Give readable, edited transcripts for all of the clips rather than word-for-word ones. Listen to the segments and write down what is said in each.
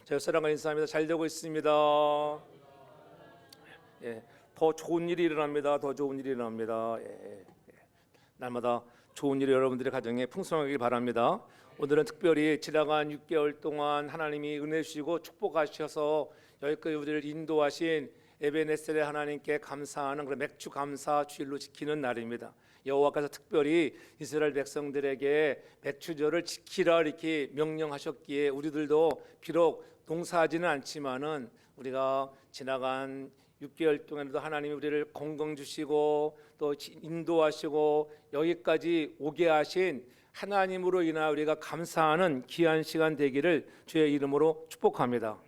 제 사랑과 인사합니다. 잘 되고 있습니다. 예, 더 좋은 일이 일어납니다. 더 좋은 일이 일어납니다. 날마다 좋은 일이 여러분들의 가정에 풍성하길 바랍니다. 오늘은 특별히 지나간 6개월 동안 하나님이 은혜 주시고 축복하셔서 여기까지 우리를 인도하신 에베네셀의 하나님께 감사하는 그런 맥주 감사 주일로 지키는 날입니다. 여호와께서 특별히 이스라엘 백성들에게 맥주절을 지키라 이렇게 명령하셨기에 우리들도 비록 농사하지는 않지만은 우리가 지나간 6개월 동안에도 하나님이 우리를 건강 주시고 또 인도하시고 여기까지 오게 하신 하나님으로 인하 우리가 감사하는 귀한 시간 되기를 주의 이름으로 축복합니다.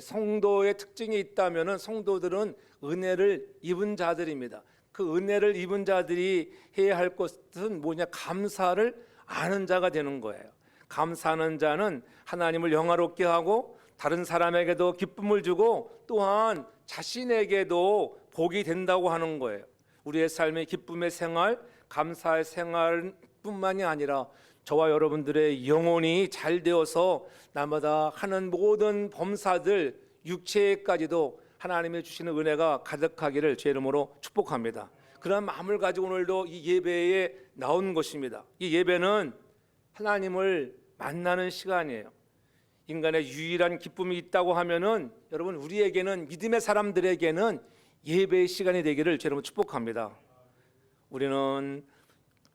성도의 특징이 있다면은 성도들은 은혜를 입은 자들입니다. 그 은혜를 입은 자들이 해야 할 것은 뭐냐? 감사를 아는 자가 되는 거예요. 감사하는 자는 하나님을 영화롭게 하고 다른 사람에게도 기쁨을 주고 또한 자신에게도 복이 된다고 하는 거예요. 우리의 삶의 기쁨의 생활, 감사의 생활뿐만이 아니라 저와 여러분들의 영혼이 잘 되어서 날마다 하는 모든 범사들 육체까지도 하나님이 주시는 은혜가 가득하기를 제 이름으로 축복합니다. 그런 마음을 가지고 오늘도 이 예배에 나온 것입니다. 이 예배는 하나님을 만나는 시간이에요. 인간의 유일한 기쁨이 있다고 하면은 여러분 우리에게는 믿음의 사람들에게는 예배의 시간이 되기를 제 이름으로 축복합니다. 우리는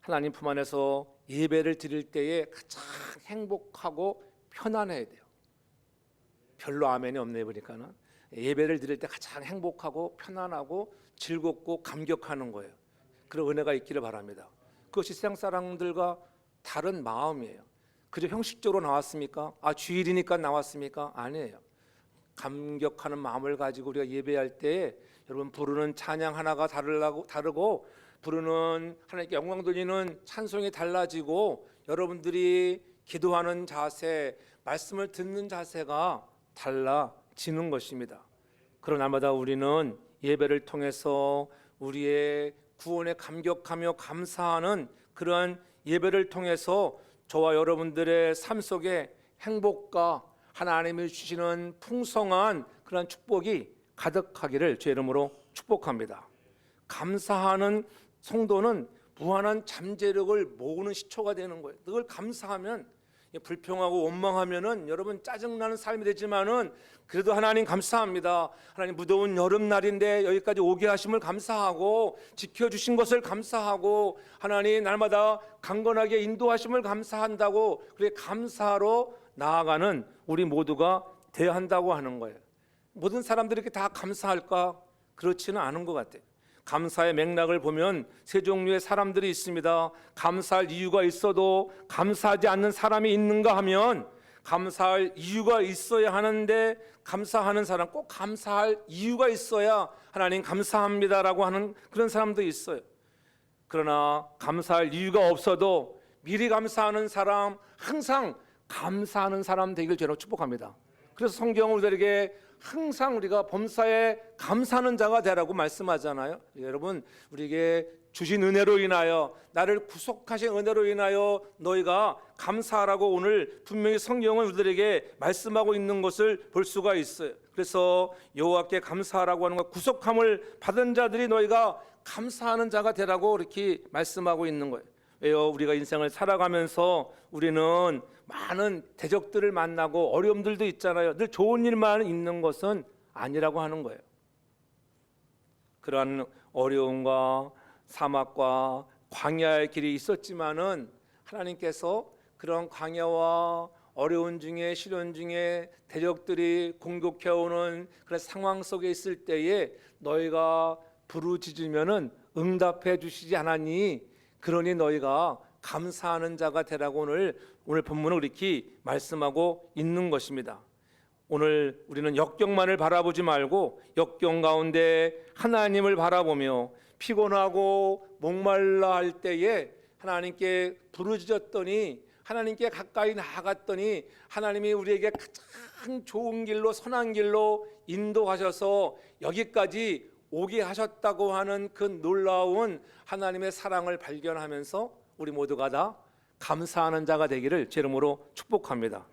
하나님 품 안에서 예배를 드릴 때에 가장 행복하고 편안해야 돼요. 별로 아멘이 없네 보니까는 예배를 드릴 때 가장 행복하고 편안하고 즐겁고 감격하는 거예요. 그런 은혜가 있기를 바랍니다. 그것이 세상 사람들과 다른 마음이에요. 그저 형식적으로 나왔습니까? 주일이니까 나왔습니까? 아니에요. 감격하는 마음을 가지고 우리가 예배할 때 여러분 부르는 찬양 하나가 다르고 부르는 하나님께 영광 돌리는 찬송이 달라지고 여러분들이 기도하는 자세, 말씀을 듣는 자세가 달라지는 것입니다. 그런 날마다 우리는 예배를 통해서 우리의 구원에 감격하며 감사하는 그러한 예배를 통해서 저와 여러분들의 삶 속에 행복과 하나님이 주시는 풍성한 그런 축복이 가득하기를 제 이름으로 축복합니다. 감사하는 성도는 무한한 잠재력을 모으는 시초가 되는 거예요. 늘 감사하면 불평하고 원망하면은 여러분 짜증나는 삶이 되지만은 그래도 하나님 감사합니다. 하나님 무더운 여름날인데 여기까지 오게 하심을 감사하고 지켜주신 것을 감사하고 하나님 날마다 강건하게 인도하심을 감사한다고 그렇게 감사로 나아가는 우리 모두가 되어야 한다고 하는 거예요. 모든 사람들이 이렇게 다 감사할까? 그렇지는 않은 것 같아요. 감사의 맥락을 보면 세 종류의 사람들이 있습니다. 감사할 이유가 있어도 감사하지 않는 사람이 있는가 하면 감사할 이유가 있어야 하는데 감사하는 사람, 꼭 감사할 이유가 있어야 하나님 감사합니다라고 하는 그런 사람도 있어요. 그러나 감사할 이유가 없어도 미리 감사하는 사람, 항상 감사하는 사람 되기를 저는 축복합니다. 그래서 성경은 우리들에게 항상 우리가 범사에 감사하는 자가 되라고 말씀하잖아요. 여러분 우리에게 주신 은혜로 인하여 나를 구속하신 은혜로 인하여 너희가 감사하라고 오늘 분명히 성경은 우리들에게 말씀하고 있는 것을 볼 수가 있어요. 그래서 여호와께 감사하라고 하는 것, 구속함을 받은 자들이 너희가 감사하는 자가 되라고 이렇게 말씀하고 있는 거예요. 왜요? 우리가 인생을 살아가면서 우리는 많은 대적들을 만나고 어려움들도 있잖아요. 늘 좋은 일만 있는 것은 아니라고 하는 거예요. 그러한 어려움과 사막과 광야의 길이 있었지만은 하나님께서 그런 광야와 어려운 중에 시련 중에 대적들이 공격해오는 그런 상황 속에 있을 때에 너희가 부르짖으면은 응답해 주시지 않았니? 그러니 너희가 감사하는 자가 되라고 오늘 본문은 이렇게 말씀하고 있는 것입니다. 오늘 우리는 역경만을 바라보지 말고 역경 가운데 하나님을 바라보며 피곤하고 목말라 할 때에 하나님께 부르짖었더니 하나님께 가까이 나아갔더니 하나님이 우리에게 가장 좋은 길로 선한 길로 인도하셔서 여기까지 오게 하셨다고 하는 그 놀라운 하나님의 사랑을 발견하면서 우리 모두가 다 감사하는 자가 되기를 제 이름으로 축복합니다.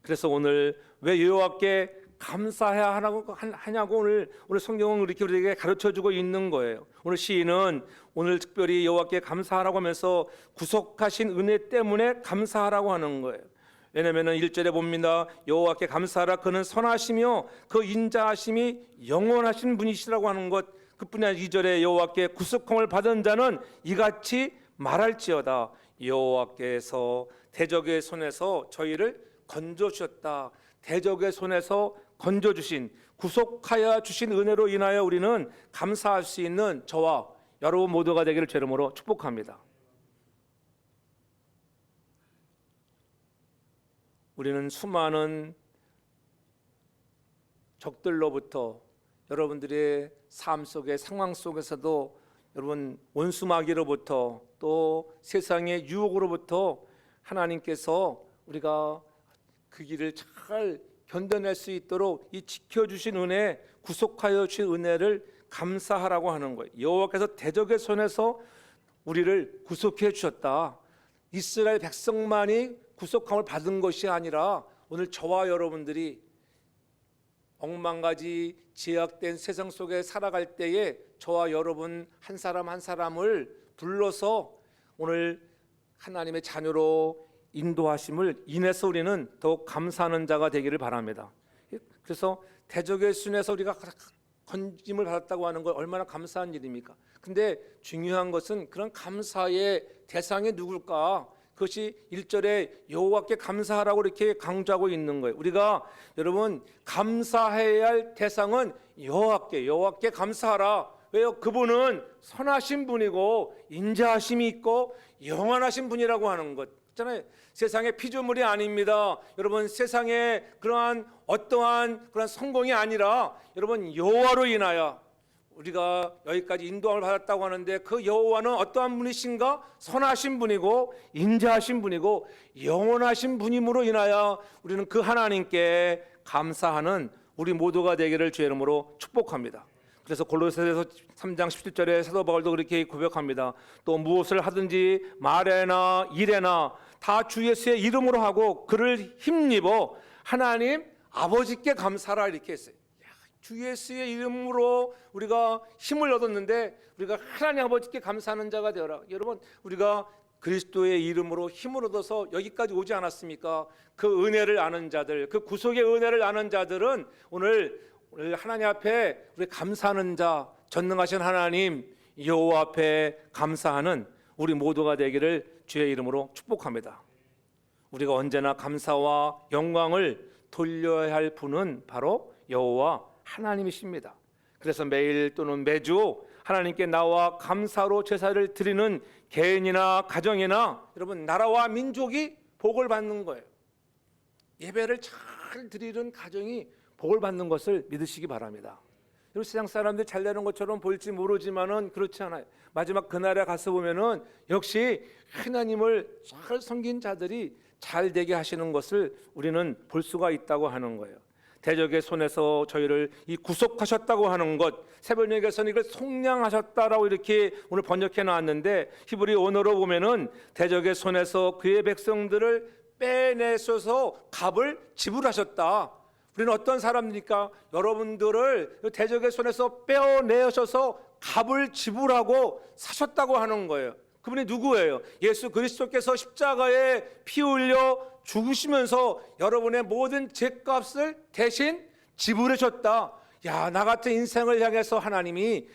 그래서 오늘 왜 여호와께 감사해야 하냐고 오늘 성경은 이렇게 우리에게 가르쳐주고 있는 거예요. 오늘 시인은 오늘 특별히 여호와께 감사하라고 하면서 구속하신 은혜 때문에 감사하라고 하는 거예요. 왜냐하면 1절에 봅니다. 여호와께 감사하라. 그는 선하시며 그 인자하심이 영원하신 분이시라고 하는 것. 그뿐이 아니라 2절에 여호와께 구속함을 받은 자는 이같이 말할지어다. 여호와께서 대적의 손에서 저희를 건져주셨다. 대적의 손에서 건져주신, 구속하여 주신 은혜로 인하여 우리는 감사할 수 있는 저와 여러분 모두가 되기를 주 이름으로 축복합니다. 우리는 수많은 적들로부터, 여러분들의 삶 속의 상황 속에서도, 여러분 원수마귀로부터, 또 세상의 유혹으로부터 하나님께서 우리가 그 길을 잘 견뎌낼 수 있도록 이 지켜주신 은혜, 구속하여 주신 은혜를 감사하라고 하는 거예요. 여호와께서 대적의 손에서 우리를 구속해 주셨다. 이스라엘 백성만이 구속함을 받은 것이 아니라 오늘 저와 여러분들이 억만가지 제약된 세상 속에 살아갈 때에 저와 여러분 한 사람 한 사람을 불러서 오늘 하나님의 자녀로 인도하심을 인해서 우리는 더욱 감사하는 자가 되기를 바랍니다. 그래서 대적의 손에서 우리가 건짐을 받았다고 하는 건 얼마나 감사한 일입니까? 근데 중요한 것은 그런 감사의 대상이 누굴까? 그것이 1절에 여호와께 감사하라고 이렇게 강조하고 있는 거예요. 우리가 여러분 감사해야 할 대상은 여호와께 감사하라. 왜요? 그분은 선하신 분이고 인자하심이 있고 영원하신 분이라고 하는 것 있잖아요. 세상의 피조물이 아닙니다. 여러분 세상의 그러한 어떠한 그런 성공이 아니라 여러분 여호와로 인하여 우리가 여기까지 인도함을 받았다고 하는데 그 여호와는 어떠한 분이신가? 선하신 분이고 인자하신 분이고 영원하신 분임으로 인하여 우리는 그 하나님께 감사하는 우리 모두가 되기를 주의 이름으로 축복합니다. 그래서 골로새서 3장 17절에 사도 바울도 그렇게 고백합니다. 또 무엇을 하든지 말에나 일에나 다 주 예수의 이름으로 하고 그를 힘입어 하나님 아버지께 감사라 이렇게 했어요. 주 예수의 이름으로 우리가 힘을 얻었는데 우리가 하나님 아버지께 감사하는 자가 되어라. 여러분 우리가 그리스도의 이름으로 힘을 얻어서 여기까지 오지 않았습니까? 그 은혜를 아는 자들, 그 구속의 은혜를 아는 자들은 오늘 하나님 앞에 우리 감사하는 자, 전능하신 하나님 여호와 앞에 감사하는 우리 모두가 되기를 주의 이름으로 축복합니다. 우리가 언제나 감사와 영광을 돌려야 할 분은 바로 여호와 하나님이십니다. 그래서 매일 또는 매주 하나님께 나와 감사로 제사를 드리는 개인이나 가정이나 여러분 나라와 민족이 복을 받는 거예요. 예배를 잘 드리는 가정이 복을 받는 것을 믿으시기 바랍니다. 여러분 세상 사람들 잘 되는 것처럼 보일지 모르지만은 그렇지 않아요. 마지막 그날에 가서 보면은 역시 하나님을 잘 섬긴 자들이 잘 되게 하시는 것을 우리는 볼 수가 있다고 하는 거예요. 대적의 손에서 저희를 이 구속하셨다고 하는 것, 새벽녘에서는 이걸 속량하셨다라고 이렇게 오늘 번역해 놨는데 히브리 언어로 보면은 대적의 손에서 그의 백성들을 빼내셔서 값을 지불하셨다. 우리는 어떤 사람입니까? 여러분들을 대적의 손에서 빼어내셔서 값을 지불하고 사셨다고 하는 거예요. 그분이 누구예요? 예수 그리스도께서 십자가에 피 흘려 죽으시면서 여러분의 모든 죄값을 대신 지불해 줬다. 야, 나 같은 인생을 향해서 하나님이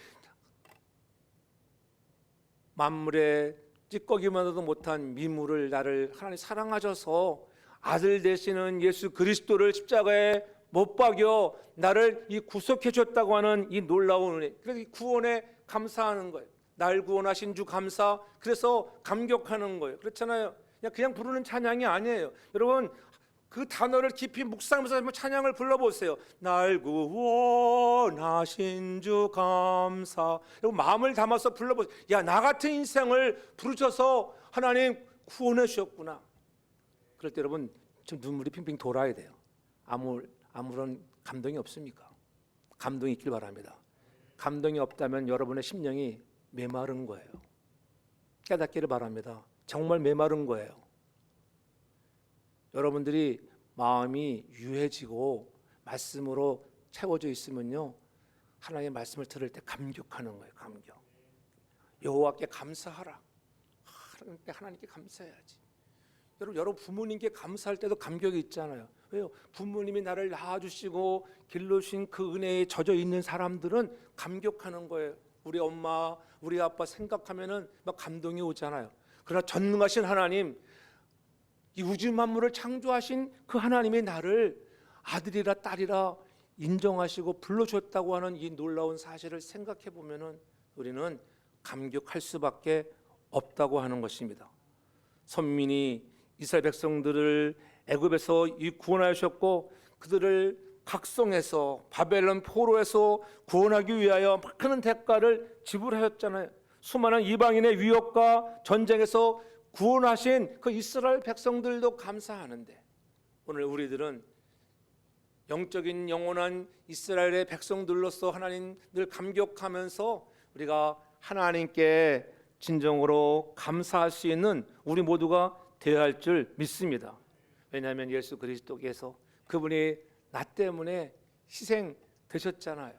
만물의 찌꺼기만도 못한 미물을 나를 하나님 사랑하셔서 아들 되시는 예수 그리스도를 십자가에 못 박여 나를 이 구속해 줬다고 하는 이 놀라운 은혜. 그래서 이 구원에 감사하는 거예요. 날 구원하신 주 감사. 그래서 감격하는 거예요. 그렇잖아요. 그냥 부르는 찬양이 아니에요. 여러분 그 단어를 깊이 묵상하면서 한번 찬양을 불러보세요. 날 구원하신 주 감사. 여러분 마음을 담아서 불러보세요. 야, 나 같은 인생을 부르셔서 하나님 구원해 주셨구나. 그럴 때 여러분 좀 눈물이 핑핑 돌아야 돼요. 아무런 감동이 없습니까? 감동이 있길 바랍니다. 감동이 없다면 여러분의 심령이 메마른 거예요. 깨닫기를 바랍니다. 정말 메마른 거예요. 여러분들이 마음이 유해지고 말씀으로 채워져 있으면요, 하나님의 말씀을 들을 때 감격하는 거예요. 감격. 여호와께 감사하라. 하나님께 감사해야지. 여러분 부모님께 감사할 때도 감격이 있잖아요. 왜요? 부모님이 나를 낳아주시고 길러주신 그 은혜에 젖어 있는 사람들은 감격하는 거예요. 우리 엄마, 우리 아빠 생각하면은 막 감동이 오잖아요. 그러나 전능하신 하나님, 이 우주 만물을 창조하신 그 하나님이 나를 아들이라 딸이라 인정하시고 불러줬다고 하는 이 놀라운 사실을 생각해 보면은 우리는 감격할 수밖에 없다고 하는 것입니다. 선민이 이스라엘 백성들을 애굽에서 구원하셨고 그들을 각성해서 바벨론 포로에서 구원하기 위하여 많은 대가를 지불하셨잖아요. 수많은 이방인의 위협과 전쟁에서 구원하신 그 이스라엘 백성들도 감사하는데, 오늘 우리들은 영적인 영원한 이스라엘의 백성들로서 하나님 늘 감격하면서 우리가 하나님께 진정으로 감사할 수 있는 우리 모두가 되어야 할 줄 믿습니다. 왜냐하면 예수 그리스도께서 그분이 나 때문에 희생되셨잖아요.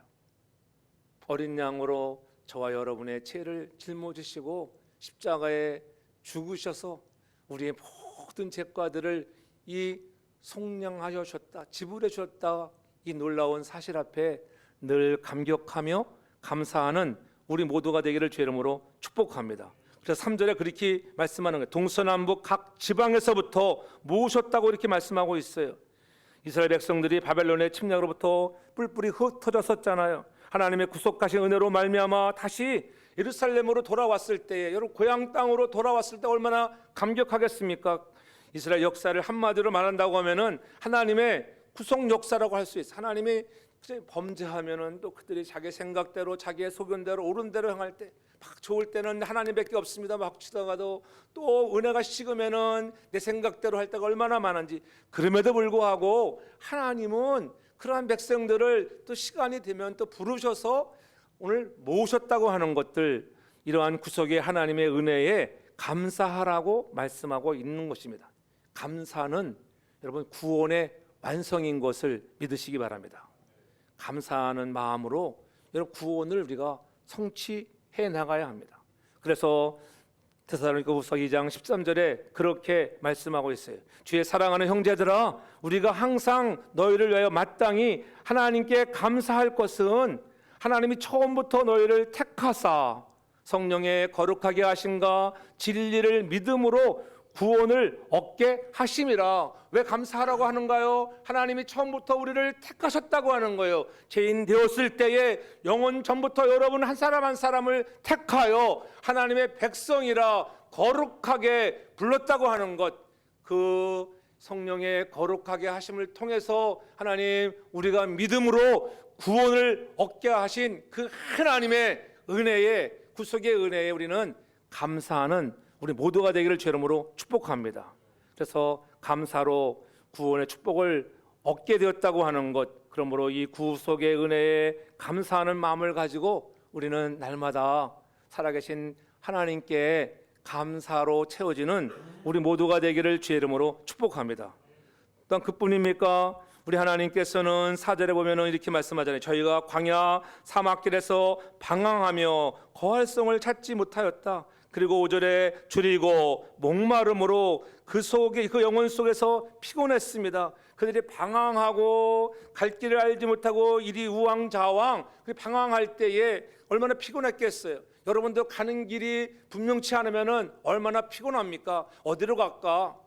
어린 양으로 저와 여러분의 죄를 짊어지시고 십자가에 죽으셔서 우리의 모든 죄과들을 이 속량하셨다, 지불해 주셨다, 이 놀라운 사실 앞에 늘 감격하며 감사하는 우리 모두가 되기를 주의 이름으로 축복합니다. 그래서 3절에 그렇게 말씀하는 거예요. 동서남북 각 지방에서부터 모으셨다고 이렇게 말씀하고 있어요. 이스라엘 백성들이 바벨론의 침략으로부터 뿔뿔이 흩어졌었잖아요. 하나님의 구속하신 은혜로 말미암아 다시 예루살렘으로 돌아왔을 때에, 여러분 고향 땅으로 돌아왔을 때 얼마나 감격하겠습니까? 이스라엘 역사를 한마디로 말한다고 하면은 하나님의 구속 역사라고 할 수 있어요. 하나님이 범죄하면은 또 그들이 자기 생각대로 자기의 소견대로 옳은 대로 행할 때, 막 좋을 때는 하나님밖에 없습니다. 막 치다가도 또 은혜가 식으면은 내 생각대로 할 때가 얼마나 많은지. 그럼에도 불구하고 하나님은 그러한 백성들을 또 시간이 되면 또 부르셔서 오늘 모으셨다고 하는 것들, 이러한 구속의 하나님의 은혜에 감사하라고 말씀하고 있는 것입니다. 감사는 여러분 구원의 완성인 것을 믿으시기 바랍니다. 감사하는 마음으로 여러분 구원을 우리가 성취해 나가야 합니다. 그래서 데살로니가후서 2장 13절에 그렇게 말씀하고 있어요. 주의 사랑하는 형제들아, 우리가 항상 너희를 위하여 마땅히 하나님께 감사할 것은 하나님이 처음부터 너희를 택하사 성령에 거룩하게 하신가 진리를 믿음으로 구원을 얻게 하심이라. 왜 감사하라고 하는가요? 하나님이 처음부터 우리를 택하셨다고 하는 거예요. 죄인 되었을 때에 영원 전부터 여러분 한 사람 한 사람을 택하여 하나님의 백성이라 거룩하게 불렀다고 하는 것, 그 성령의 거룩하게 하심을 통해서 하나님 우리가 믿음으로 구원을 얻게 하신 그 하나님의 은혜에, 구속의 은혜에 우리는 감사하는 우리 모두가 되기를 주의 이름으로 축복합니다. 그래서 감사로 구원의 축복을 얻게 되었다고 하는 것, 그러므로 이 구속의 은혜에 감사하는 마음을 가지고 우리는 날마다 살아계신 하나님께 감사로 채워지는 우리 모두가 되기를 주의 이름으로 축복합니다. 또한 그뿐입니까? 우리 하나님께서는 4절에 보면은 이렇게 말씀하잖아요. 저희가 광야 사막길에서 방황하며 거할성을 찾지 못하였다. 그리고 5절에 줄이고 목마름으로 그 속에, 그 영혼 속에서 피곤했습니다. 그들이 방황하고 갈 길을 알지 못하고 이리 우왕좌왕 방황할 때에 얼마나 피곤했겠어요. 여러분도 가는 길이 분명치 않으면은 얼마나 피곤합니까? 어디로 갈까?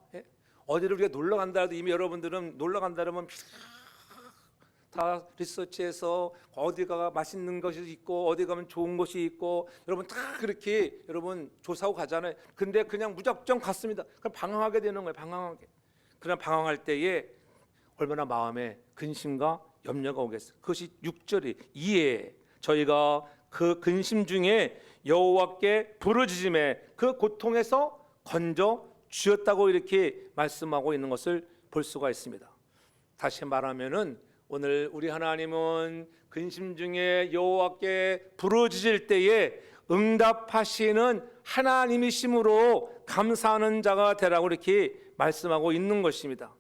어디를 우리가 놀러 간다 해도 이미 여러분들은 놀러 간다 그러면 다 리서치해서 어디가 맛있는 것이 있고 어디 가면 좋은 곳이 있고 여러분 다 그렇게 여러분 조사하고 가잖아요. 근데 그냥 무작정 갔습니다. 그럼 방황하게 되는 거예요. 방황하게. 그러나 방황할 때에 얼마나 마음에 근심과 염려가 오겠어요. 그것이 6절이 이에 저희가 그 근심 중에 여호와께 부르짖음에 그 고통에서 건져 주셨다고 이렇게 말씀하고 있는 것을 볼 수가 있습니다. 다시 말하면은 오늘 우리 하나님은 근심 중에 여호와께 부르짖을 때에 응답하시는 하나님이심으로 감사하는 자가 되라고 이렇게 말씀하고 있는 것입니다.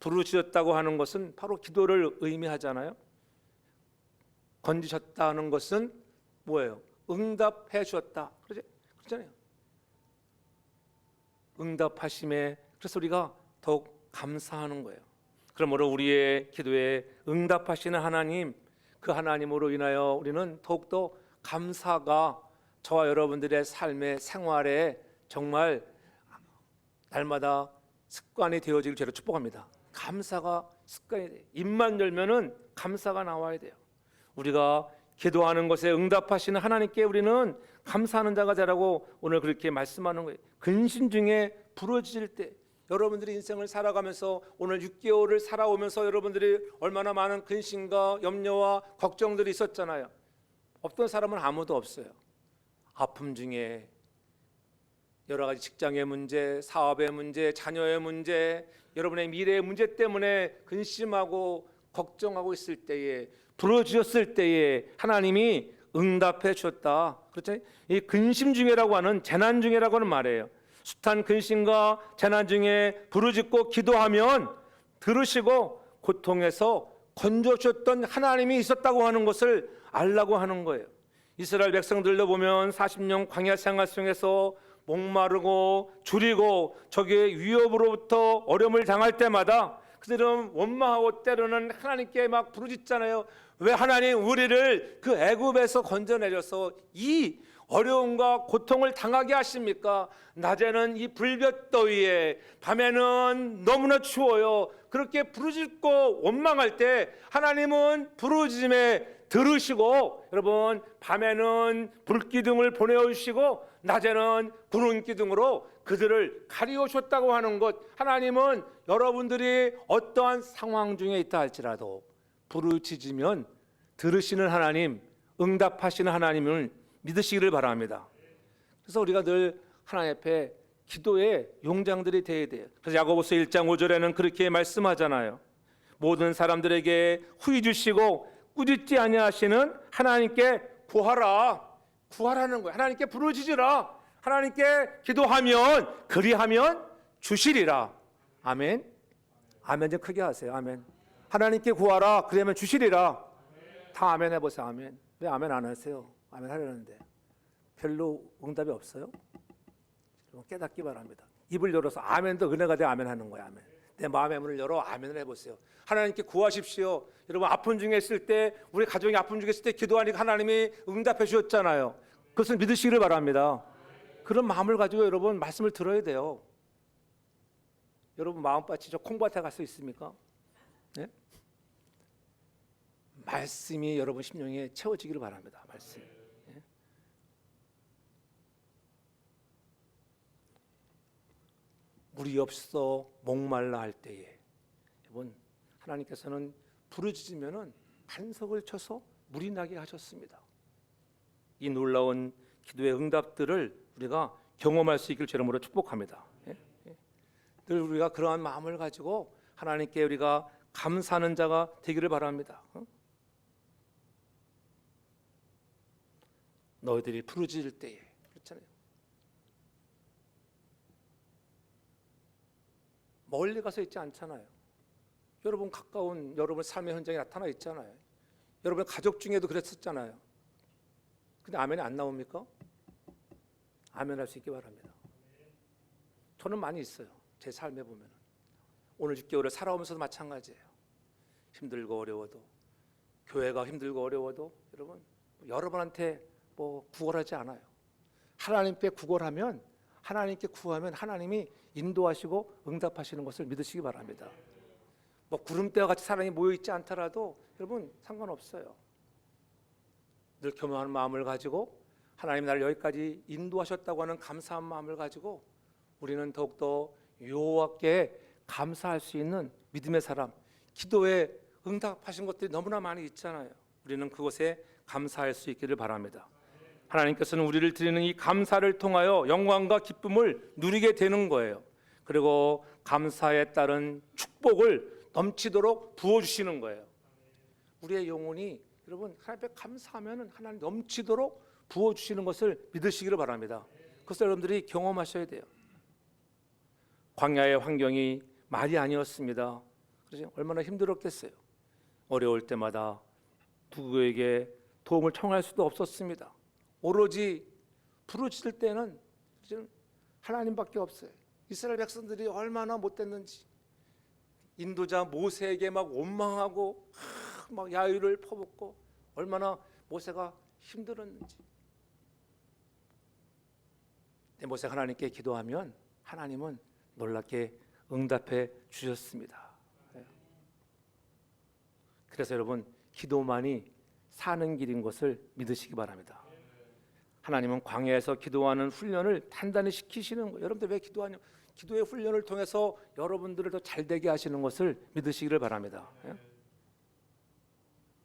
부르짖었다고 하는 것은 바로 기도를 의미하잖아요. 건지셨다는 것은 뭐예요? 응답해 주었다. 그러잖아요. 응답하심에 그래서 우리가 더욱 감사하는 거예요. 그러므로 우리의 기도에 응답하시는 하나님, 그 하나님으로 인하여 우리는 더욱더 감사가 저와 여러분들의 삶의 생활에 정말 날마다 습관이 되어지길 저를 축복합니다. 감사가 습관이 돼요. 입만 열면은 감사가 나와야 돼요. 우리가 기도하는 것에 응답하시는 하나님께 우리는 감사하는 자가 되라고 오늘 그렇게 말씀하는 거예요. 근심 중에 부러질 때, 여러분들이 인생을 살아가면서 오늘 6개월을 살아오면서 여러분들이 얼마나 많은 근심과 염려와 걱정들이 있었잖아요. 없던 사람은 아무도 없어요. 아픔 중에 여러 가지 직장의 문제, 사업의 문제, 자녀의 문제, 여러분의 미래의 문제 때문에 근심하고 걱정하고 있을 때에, 부러지셨을 때에 하나님이 응답해 주셨다. 그렇죠? 이 근심 중에라고 하는, 재난 중에라고 하는 말이에요. 숱한 근심과 재난 중에 부르짖고 기도하면 들으시고 고통에서 건져주셨던 하나님이 있었다고 하는 것을 알라고 하는 거예요. 이스라엘 백성들도 보면 40년 광야 생활 속에서 목마르고 줄이고 적의 위협으로부터 어려움을 당할 때마다 그들은 원망하고 때로는 하나님께 막 부르짖잖아요. 왜 하나님 우리를 그 애굽에서 건져내셔서 이 어려움과 고통을 당하게 하십니까? 낮에는 이 불볕더위에, 밤에는 너무나 추워요. 그렇게 부르짖고 원망할 때 하나님은 부르짖음에 들으시고, 여러분, 밤에는 불기둥을 보내주시고 낮에는 구름 기둥으로 그들을 가리우셨다고 하는 것, 하나님은 여러분들이 어떠한 상황 중에 있다 할지라도 부르짖으면 들으시는 하나님, 응답하시는 하나님을 믿으시기를 바랍니다. 그래서 우리가 늘 하나님 앞에 기도의 용장들이 되어야 돼요. 그래서 야고보서 1장 5절에는 그렇게 말씀하잖아요. 모든 사람들에게 후히 주시고 꾸짖지 아니하시는 하나님께 구하라. 구하라는 거예요. 하나님께 부르짖으라. 하나님께 기도하면, 그리하면 주시리라. 아멘. 아멘 좀 크게 하세요. 아멘. 하나님께 구하라. 그러면 주시리라. 다 아멘 해보세요. 아멘. 왜 아멘 안 하세요? 아멘 하려는데 별로 응답이 없어요? 깨닫기 바랍니다. 입을 열어서 아멘도 은혜가 돼 아멘 하는 거야. 아멘. 내 마음의 문을 열어 아멘을 해보세요. 하나님께 구하십시오. 여러분 아픔 중에 있을 때, 우리 가정이 아픔 중에 있을 때 기도하니까 하나님이 응답해 주셨잖아요. 그것을 믿으시기를 바랍니다. 그런 마음을 가지고 여러분 말씀을 들어야 돼요. 여러분 마음밭이 저 콩밭에 갈 수 있습니까? 네? 말씀이 여러분 심령에 채워지기를 바랍니다. 말씀. 네? 물이 없어 목말라 할 때에, 여러분 하나님께서는 부르짖으면은 반석을 쳐서 물이 나게 하셨습니다. 이 놀라운 기도의 응답들을 우리가 경험할 수 있길 주 이름으로 축복합니다. 늘 우리가 그러한 마음을 가지고 하나님께 우리가 감사하는 자가 되기를 바랍니다. 너희들이 부르짖을 때에, 그렇잖아요. 멀리 가서 있지 않잖아요. 여러분 가까운 여러분 삶의 현장에 나타나 있잖아요. 여러분 가족 중에도 그랬었잖아요. 근데 아멘이 안 나옵니까? 아멘 할 수 있기 바랍니다. 저는 많이 있어요. 제 삶에 보면 오늘 6개월을 살아오면서도 마찬가지예요. 힘들고 어려워도, 교회가 힘들고 어려워도 여러분 여러분한테 뭐 구걸하지 않아요. 하나님께 구걸하면, 하나님께 구하면 하나님이 인도하시고 응답하시는 것을 믿으시기 바랍니다. 뭐 구름대와 같이 사람이 모여 있지 않더라도 여러분 상관없어요. 늘 겸허한 마음을 가지고 하나님 나를 여기까지 인도하셨다고 하는 감사한 마음을 가지고 우리는 더욱더 여호와께 감사할 수 있는 믿음의 사람, 기도에 응답하신 것들이 너무나 많이 있잖아요. 우리는 그것에 감사할 수 있기를 바랍니다. 하나님께서는 우리를 드리는 이 감사를 통하여 영광과 기쁨을 누리게 되는 거예요. 그리고 감사에 따른 축복을 넘치도록 부어주시는 거예요. 우리의 영혼이 여러분 하나님 앞에 감사하면 하나님 넘치도록 부어주시는 것을 믿으시기를 바랍니다. 그것을 여러분들이 경험하셔야 돼요. 광야의 환경이 말이 아니었습니다. 그렇죠? 얼마나 힘들었겠어요. 어려울 때마다 누구에게 도움을 청할 수도 없었습니다. 오로지 부르짖을 때는 하나님밖에 없어요. 이스라엘 백성들이 얼마나 못됐는지 인도자 모세에게 막 원망하고 막 야유를 퍼붓고 얼마나 모세가 힘들었는지. 모세가 하나님께 기도하면 하나님은 놀랍게 응답해 주셨습니다. 그래서 여러분, 기도만이 사는 길인 것을 믿으시기 바랍니다. 하나님은 광야에서 기도하는 훈련을 단단히 시키시는 거예요. 여러분들 왜 기도하냐? 기도의 훈련을 통해서 여러분들을 더 잘되게 하시는 것을 믿으시기를 바랍니다.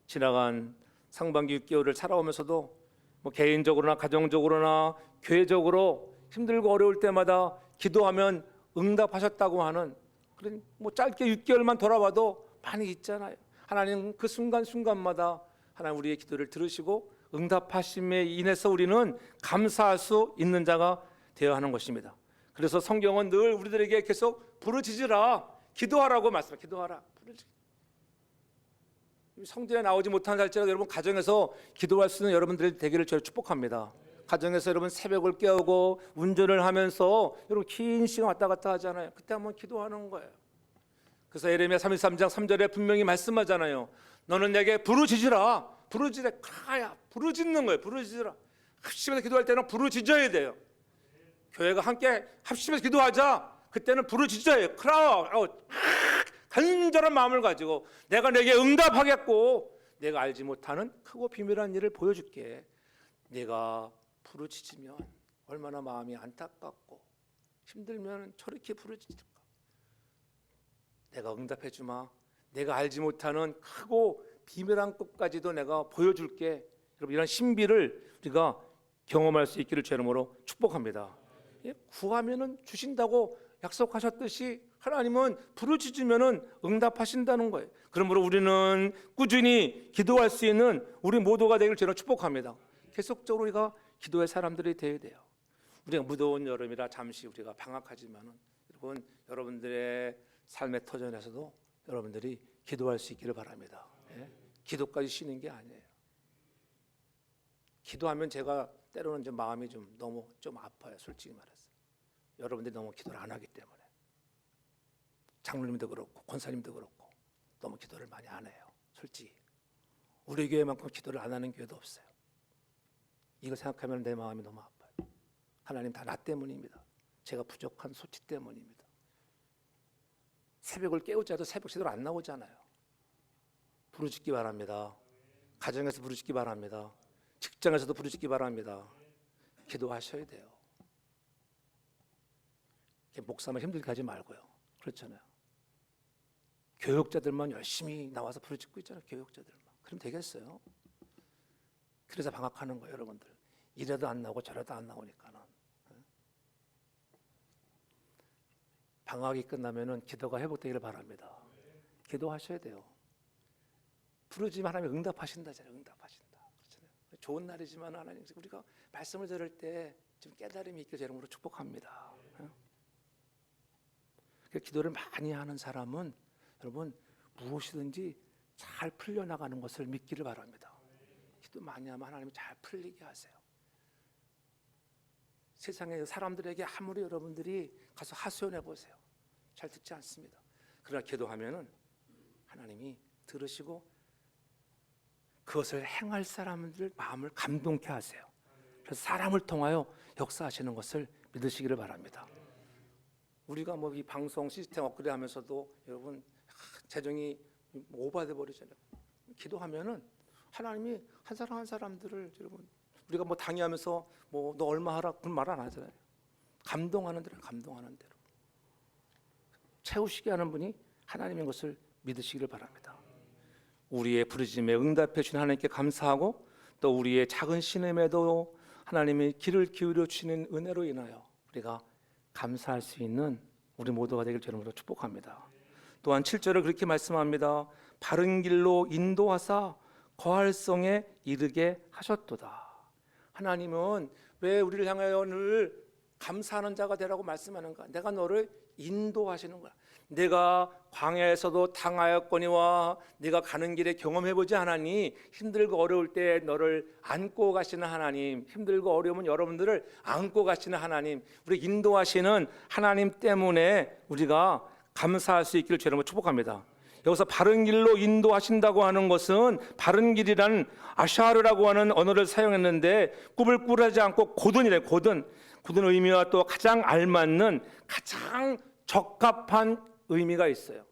지나간 상반기 6개월을 살아오면서도 뭐 개인적으로나 가정적으로나 교회적으로 힘들고 어려울 때마다 기도하면 응답하셨다고 하는 그런 뭐 짧게 6개월만 돌아봐도 많이 있잖아요. 하나님 그 순간순간마다 하나님 우리의 기도를 들으시고 응답하심에 인해서 우리는 감사할 수 있는 자가 되어야 하는 것입니다. 그래서 성경은 늘 우리들에게 계속 부르짖으라, 기도하라고 말씀해요. 기도하라, 부르짖. 성전에 나오지 못한 살지라도 여러분 가정에서 기도할 수 있는 여러분들이 되기를 저를 축복합니다. 가정에서 여러분 새벽을 깨우고 운전을 하면서 여러분 긴 시간 왔다 갔다 하잖아요. 그때 한번 기도하는 거예요. 그래서 예레미야 33장 3절에 분명히 말씀하잖아요. 너는 내게 부르짖으라. 부르짖으라. 카야. 부르짖는 거예요. 부르짖으라. 합심해서 기도할 때는 부르짖어야 돼요. 교회가 함께 합심해서 기도하자. 그때는 부르짖어야 해요. 크라우. 간절한 마음을 가지고 내가 내게 응답하겠고 내가 알지 못하는 크고 비밀한 일을 보여줄게. 내가 부르짖으면 얼마나 마음이 안타깝고 힘들면 저렇게 부르짖을까. 내가 응답해 주마. 내가 알지 못하는 크고 비밀한 것까지도 내가 보여줄게. 여러분 이런 신비를 우리가 경험할 수 있기를 주의 이름으로 축복합니다. 구하면은 주신다고 약속하셨듯이 하나님은 부르짖으면은 응답하신다는 거예요. 그러므로 우리는 꾸준히 기도할 수 있는 우리 모두가 되기를 주의 이름으로 축복합니다. 계속적으로 우리가 기도의 사람들이 되어야 돼요. 우리가 무더운 여름이라 잠시 우리가 방학하지만은 여러분 여러분들의 삶의 터전에서도 여러분들이 기도할 수 있기를 바랍니다. 기도까지 쉬는 게 아니에요. 기도하면 제가 때로는 좀 마음이 좀 너무 좀 아파요. 솔직히 말해서 여러분들이 너무 기도를 안 하기 때문에 장로님도 그렇고 권사님도 그렇고 너무 기도를 많이 안 해요. 솔직히 우리 교회만큼 기도를 안 하는 교회도 없어요. 이걸 생각하면 내 마음이 너무 아파요. 하나님 다 나 때문입니다. 제가 부족한 소치 때문입니다. 새벽을 깨우자도 새벽 제대로 안 나오잖아요. 부르짖기 바랍니다. 가정에서 부르짖기 바랍니다. 직장에서도 부르짖기 바랍니다. 기도하셔야 돼요. 목사만 힘들게 하지 말고요. 그렇잖아요. 교육자들만 열심히 나와서 부르짖고 있잖아요. 교육자들만. 그럼 되겠어요? 그래서 방학하는 거예요, 여러분들. 이래도 안 나오고 저래도 안 나오니까는. 방학이 끝나면은 기도가 회복되기를 바랍니다. 기도하셔야 돼요. 부르짖으면 하나님이 응답하신다잖아요. 응답하신다. 그렇잖아요. 좋은 날이지만 하나님 우리가 말씀을 들을 때 좀 깨달음이 있게 제 이름으로 축복합니다. 기도를 많이 하는 사람은 여러분 무엇이든지 잘 풀려나가는 것을 믿기를 바랍니다. 기도 많이 하면 하나님이 잘 풀리게 하세요. 세상의 사람들에게 아무리 여러분들이 가서 하소연해 보세요. 잘 듣지 않습니다. 그러나 기도하면은 하나님이 들으시고 그것을 행할 사람들 마음을 감동케 하세요. 그래서 사람을 통하여 역사하시는 것을 믿으시기를 바랍니다. 우리가 뭐 이 방송 시스템 업그레이드 하면서도 여러분 재정이 오버돼 버리잖아요. 기도하면은 하나님이 한 사람 한 사람들을 여러분 우리가 뭐 당의하면서 뭐 너 얼마 하라 그런 말 안 하잖아요. 감동하는 대로 감동하는 대로 채우시게 하는 분이 하나님인 것을 믿으시기를 바랍니다. 우리의 부르짖음에 응답해 주신 하나님께 감사하고 또 우리의 작은 신음에도 하나님이 귀를 기울여 주시는 은혜로 인하여 우리가 감사할 수 있는 우리 모두가 되길 주님으로 축복합니다. 또한 7절을 그렇게 말씀합니다. 바른 길로 인도하사 거할성에 이르게 하셨도다. 하나님은 왜 우리를 향하여 늘 감사하는 자가 되라고 말씀하는가? 내가 너를 인도하시는 거야. 내가 광야에서도 당하였거니와 네가 가는 길에 경험해보지 않았니? 힘들고 어려울 때 너를 안고 가시는 하나님, 힘들고 어려우면 여러분들을 안고 가시는 하나님, 우리 인도하시는 하나님 때문에 우리가 감사할 수 있기를 주님으로 축복합니다. 여기서 바른 길로 인도하신다고 하는 것은 바른 길이라는 아샤르라고 하는 언어를 사용했는데 꾸불꾸불하지 않고 고든이래. 고든 의미와 또 가장 알맞는 가장 적합한 의미가 있어요.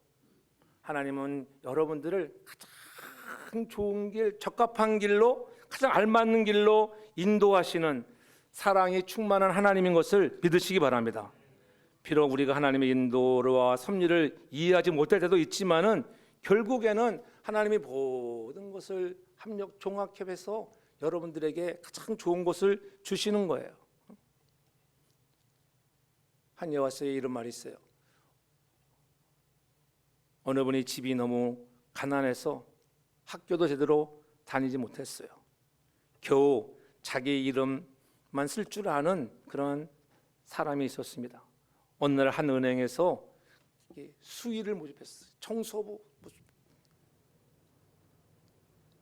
하나님은 여러분들을 가장 좋은 길, 적합한 길로, 가장 알맞는 길로 인도하시는 사랑이 충만한 하나님인 것을 믿으시기 바랍니다. 비록 우리가 하나님의 인도와 섭리를 이해하지 못할 때도 있지만은 결국에는 하나님이 모든 것을 종합해서 여러분들에게 가장 좋은 것을 주시는 거예요. 한 여호와서에 이런 말이 있어요. 어느 분이 집이 너무 가난해서 학교도 제대로 다니지 못했어요. 겨우 자기 이름만 쓸 줄 아는 그런 사람이 있었습니다. 어느 날 한 은행에서 수의를 모집했어요. 청소부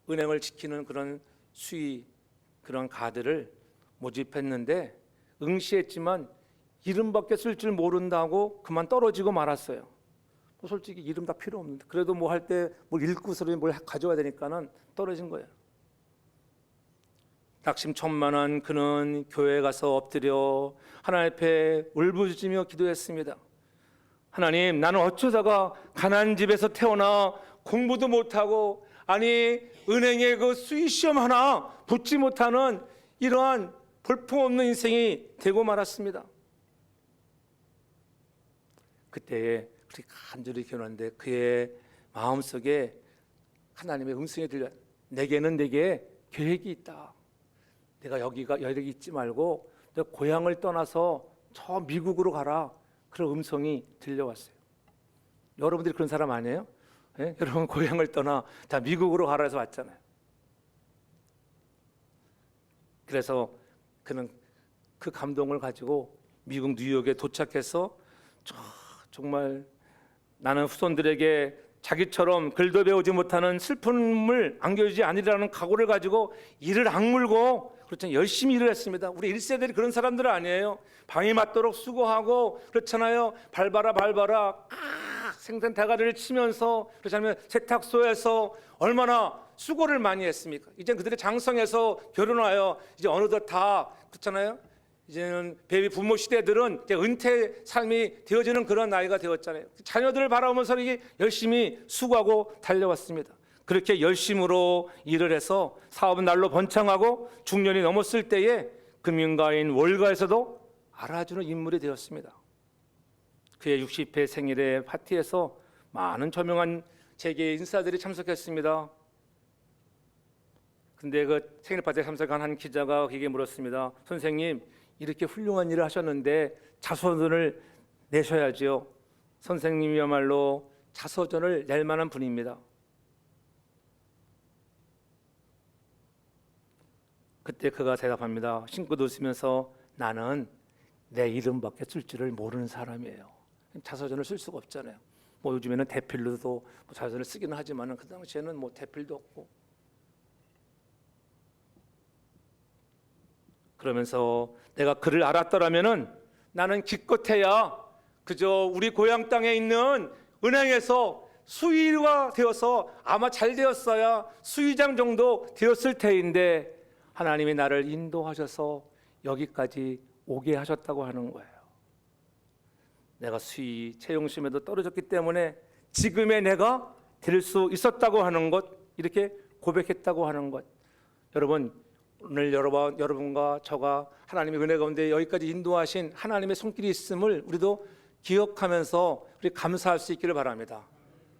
은행을 지키는 그런 수의 그런 가드를 모집했는데 응시했지만 이름밖에 쓸 줄 모른다고 그만 떨어지고 말았어요. 솔직히 이름 다 필요 없는데 그래도 뭐 할 때 뭘 읽고서 뭘 가져와야 되니까는 떨어진 거예요. 낙심천만한 그는 교회에 가서 엎드려 하나님 앞에 울부짖으며 기도했습니다. 하나님, 나는 어쩌다가 가난한 집에서 태어나 공부도 못하고 아니 은행에 그 수의 시험 하나 붙지 못하는 이러한 볼품없는 인생이 되고 말았습니다. 그때에 그렇게 간절히 기도하는데 그의 마음속에 하나님의 음성이 들려요. 내게는 내게 계획이 있다. 내가 여기 있지 말고 내가 고향을 떠나서 저 미국으로 가라. 그런 음성이 들려왔어요. 여러분들이 그런 사람 아니에요? 예? 여러분 고향을 떠나 다 미국으로 가라 해서 왔잖아요. 그래서 그는 그 감동을 가지고 미국 뉴욕에 도착해서 정말 나는 후손들에게 자기처럼 글도 배우지 못하는 슬픔을 안겨주지 않으리라는 각오를 가지고 이를 악물고 그렇잖아요. 열심히 일을 했습니다. 우리 1세들이 그런 사람들 아니에요. 방이 맞도록 수고하고 그렇잖아요. 밟아라 생선 대가리를 치면서 그렇잖아요. 세탁소에서 얼마나 수고를 많이 했습니까? 이제 그들의 장성해서 결혼하여 이제 어느덧 다 그렇잖아요. 이제는 베이비 부모 시대들은 이제 은퇴 삶이 되어지는 그런 나이가 되었잖아요. 자녀들을 바라보면서 이게 열심히 수고하고 달려왔습니다. 그렇게 열심으로 일을 해서 사업은 날로 번창하고 중년이 넘었을 때에 금융가인 월가에서도 알아주는 인물이 되었습니다. 그의 60회 생일의 파티에서 많은 저명한 재계 인사들이 참석했습니다. 근데 그 생일 파티에 참석한 한 기자가 그에게 물었습니다. 선생님, 이렇게 훌륭한 일을 하셨는데 자서전을 내셔야지요. 선생님이야말로 자서전을 낼 만한 분입니다. 그때 그가 대답합니다. 신고도 쓰면서 나는 내 이름밖에 쓸 줄을 모르는 사람이에요. 자서전을 쓸 수가 없잖아요. 뭐 요즘에는 대필로도 뭐 자서전을 쓰기는 하지만 그 당시에는 뭐 대필도 없고. 그러면서 내가 그를 알았더라면은 나는 기껏해야 그저 우리 고향 땅에 있는 은행에서 수의가 되어서 아마 잘 되었어야 수의장 정도 되었을 테인데 하나님이 나를 인도하셔서 여기까지 오게 하셨다고 하는 거예요. 내가 수의 채용시험에도 떨어졌기 때문에 지금의 내가 될 수 있었다고 하는 것, 이렇게 고백했다고 하는 것. 여러분, 오늘 여러분과 저가 하나님의 은혜 가운데 여기까지 인도하신 하나님의 손길이 있음을 우리도 기억하면서 우리 감사할 수 있기를 바랍니다.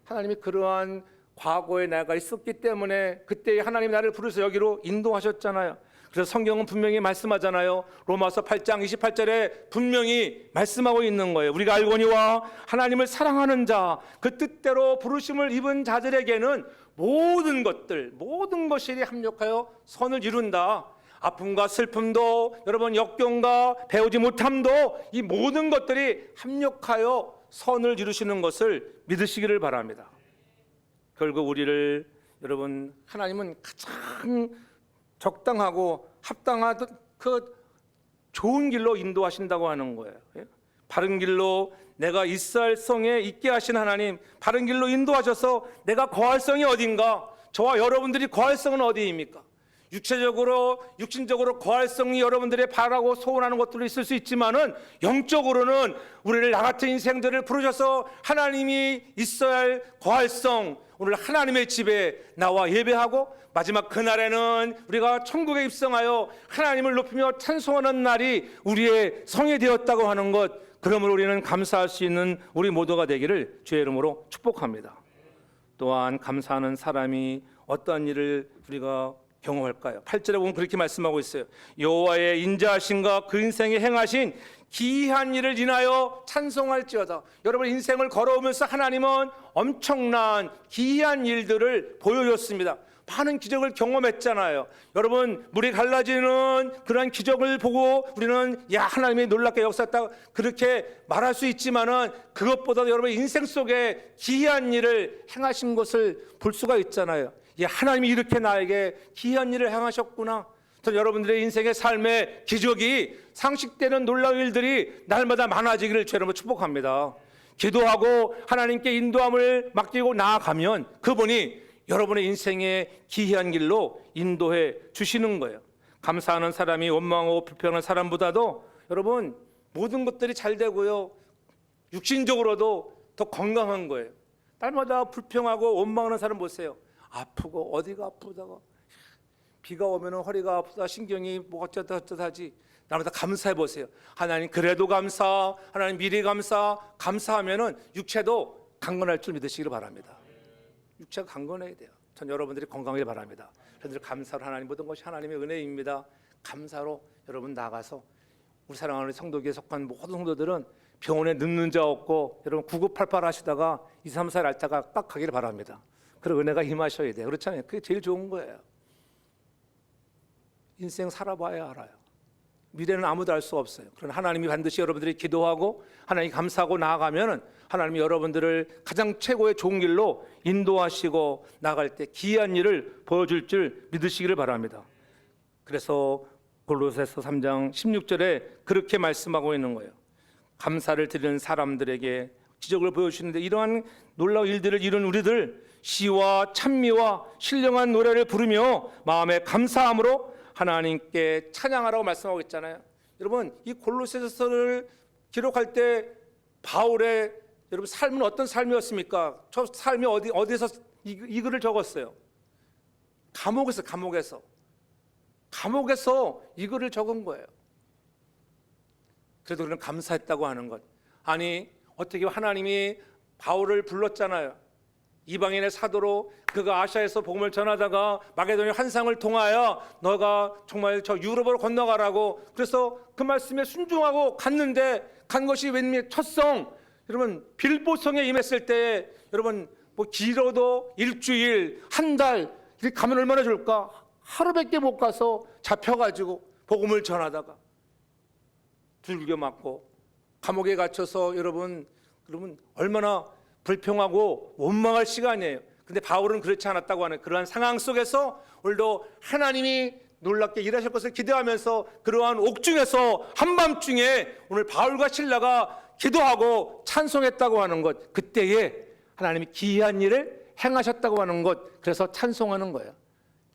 하나님이 그러한 과거에 내가 있었기 때문에 그때 하나님 나를 부르셔서 여기로 인도하셨잖아요. 그래서 성경은 분명히 말씀하잖아요. 로마서 8장 28절에 분명히 말씀하고 있는 거예요. 우리가 알거니와 하나님을 사랑하는 자, 그 뜻대로 부르심을 입은 자들에게는 모든 것이 합력하여 선을 이룬다. 아픔과 슬픔도 여러분 역경과 배우지 못함도 이 모든 것들이 합력하여 선을 이루시는 것을 믿으시기를 바랍니다. 결국 우리를 여러분 하나님은 가장 적당하고 합당한 그 좋은 길로 인도하신다고 하는 거예요. 바른 길로 내가 이스라엘성에 있게 하신 하나님, 바른 길로 인도하셔서 내가 거할 성이 어딘가? 저와 여러분들이 거할 성은 어디입니까? 육체적으로 육신적으로 거할 성이 여러분들의 바라고 소원하는 것들도 있을 수 있지만은 영적으로는 우리를 나 같은 인생들을 부르셔서 하나님이 있어야 할 거할 성, 오늘 하나님의 집에 나와 예배하고 마지막 그날에는 우리가 천국에 입성하여 하나님을 높이며 찬송하는 날이 우리의 성이 되었다고 하는 것, 그러므로 우리는 감사할 수 있는 우리 모두가 되기를 주의 이름으로 축복합니다. 또한 감사하는 사람이 어떠한 일을 우리가 경험할까요? 8절에 보면 그렇게 말씀하고 있어요. 여호와의 인자하심과 그 인생에 행하신 기이한 일을 인하여 찬송할지어다. 여러분 인생을 걸어오면서 하나님은 엄청난 기이한 일들을 보여줬습니다. 많은 기적을 경험했잖아요. 여러분 물이 갈라지는 그런 기적을 보고 우리는 야 하나님이 놀랍게 역사했다 그렇게 말할 수 있지만은 그것보다도 여러분 인생 속에 기이한 일을 행하신 것을 볼 수가 있잖아요. 야 하나님이 이렇게 나에게 기이한 일을 행하셨구나. 전 여러분들의 인생의 삶의 기적이 상식되는 놀라운 일들이 날마다 많아지기를 주님으로 축복합니다. 기도하고 하나님께 인도함을 맡기고 나아가면 그분이 여러분의 인생의 기이한 길로 인도해 주시는 거예요. 감사하는 사람이 원망하고 불평하는 사람보다도 여러분 모든 것들이 잘 되고요, 육신적으로도 더 건강한 거예요. 날마다 불평하고 원망하는 사람 보세요. 아프고 어디가 아프다고, 비가 오면 허리가 아프다, 신경이 뭐 어쩌다저쩌다지. 날마다 감사해 보세요. 하나님 그래도 감사, 하나님 미리 감사, 감사하면은 육체도 강건할 줄 믿으시기를 바랍니다. 육체가 강건해야 돼요. 전 여러분들이 건강하길 바랍니다. 그래서 감사로 하나님, 모든 것이 하나님의 은혜입니다. 감사로 여러분 나가서 우리 사랑하는 성도교에 속한 모든 성도들은 병원에 늙는 자 없고 여러분 9988 하시다가 2, 3, 4일 앓다가 딱 가기를 바랍니다. 그리고 은혜가 임하셔야 돼요. 그렇잖아요. 그게 제일 좋은 거예요. 인생 살아봐야 알아요. 미래는 아무도 알 수 없어요. 그러나 하나님이 반드시 여러분들이 기도하고 하나님 감사하고 나아가면은 하나님이 여러분들을 가장 최고의 좋은 길로 인도하시고 나갈 때 기이한 일을 보여줄 줄 믿으시기를 바랍니다. 그래서 골로새서 3장 16절에 그렇게 말씀하고 있는 거예요. 감사를 드리는 사람들에게 기적을 보여주시는데 이러한 놀라운 일들을 이룬 우리들 시와 찬미와 신령한 노래를 부르며 마음에 감사함으로 하나님께 찬양하라고 말씀하고 있잖아요. 여러분 이 골로새서를 기록할 때 바울의 여러분 삶은 어떤 삶이었습니까? 저 삶이 어디에서 이 글을 적었어요? 감옥에서 이 글을 적은 거예요. 그래도 그는 감사했다고 하는 것. 아니 어떻게 하나님이 바울을 불렀잖아요. 이방인의 사도로 그가 아시아에서 복음을 전하다가 마게도냐 환상을 통하여 너가 정말 저 유럽으로 건너가라고, 그래서 그 말씀에 순종하고 갔는데 간 것이 웬 첫성, 여러분 빌보성에 임했을 때 여러분 뭐 길어도 일주일 한 달 이렇게 가면 얼마나 좋을까? 하루밖에 못 가서 잡혀가지고 복음을 전하다가 두들겨 맞고 감옥에 갇혀서 여러분 얼마나 불평하고 원망할 시간이에요. 근데 바울은 그렇지 않았다고 하는 그러한 상황 속에서 오늘도 하나님이 놀랍게 일하실 것을 기대하면서 그러한 옥중에서 한밤중에 오늘 바울과 실라가 기도하고 찬송했다고 하는 것, 그때에 하나님이 기이한 일을 행하셨다고 하는 것, 그래서 찬송하는 거예요.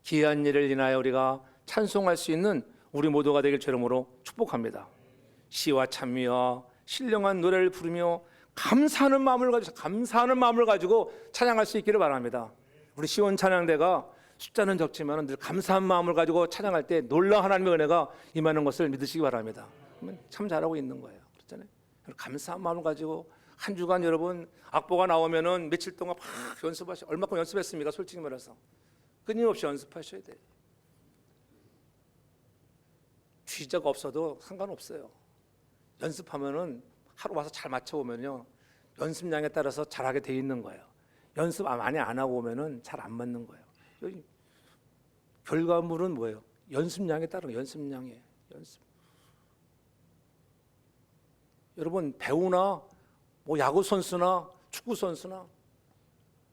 기이한 일을 인하여 우리가 찬송할 수 있는 우리 모두가 되길 주름으로 축복합니다. 시와 찬미와 신령한 노래를 부르며 감사하는 마음을 가지고 찬양할 수 있기를 바랍니다. 우리 시온 찬양대가 숫자는 적지만 늘 감사한 마음을 가지고 찬양할 때 놀라운 하나님의 은혜가 임하는 것을 믿으시기 바랍니다. 그러면 참 잘하고 있는 거예요. 그렇잖아요. 감사한 마음을 가지고 한 주간 여러분 악보가 나오면은 며칠 동안 막 연습하셔. 얼마큼 연습했습니까? 솔직히 말해서 끊임없이 연습하셔야 돼요. 취자가 없어도 상관없어요. 연습하면은 하루 와서 잘 맞춰보면요, 연습량에 따라서 잘하게 돼 있는 거예요. 연습 많이 안 하고 오면은 잘 안 맞는 거예요. 결과물은 뭐예요? 연습량에 따른 연습량에 연습. 여러분 배우나 뭐 야구 선수나 축구 선수나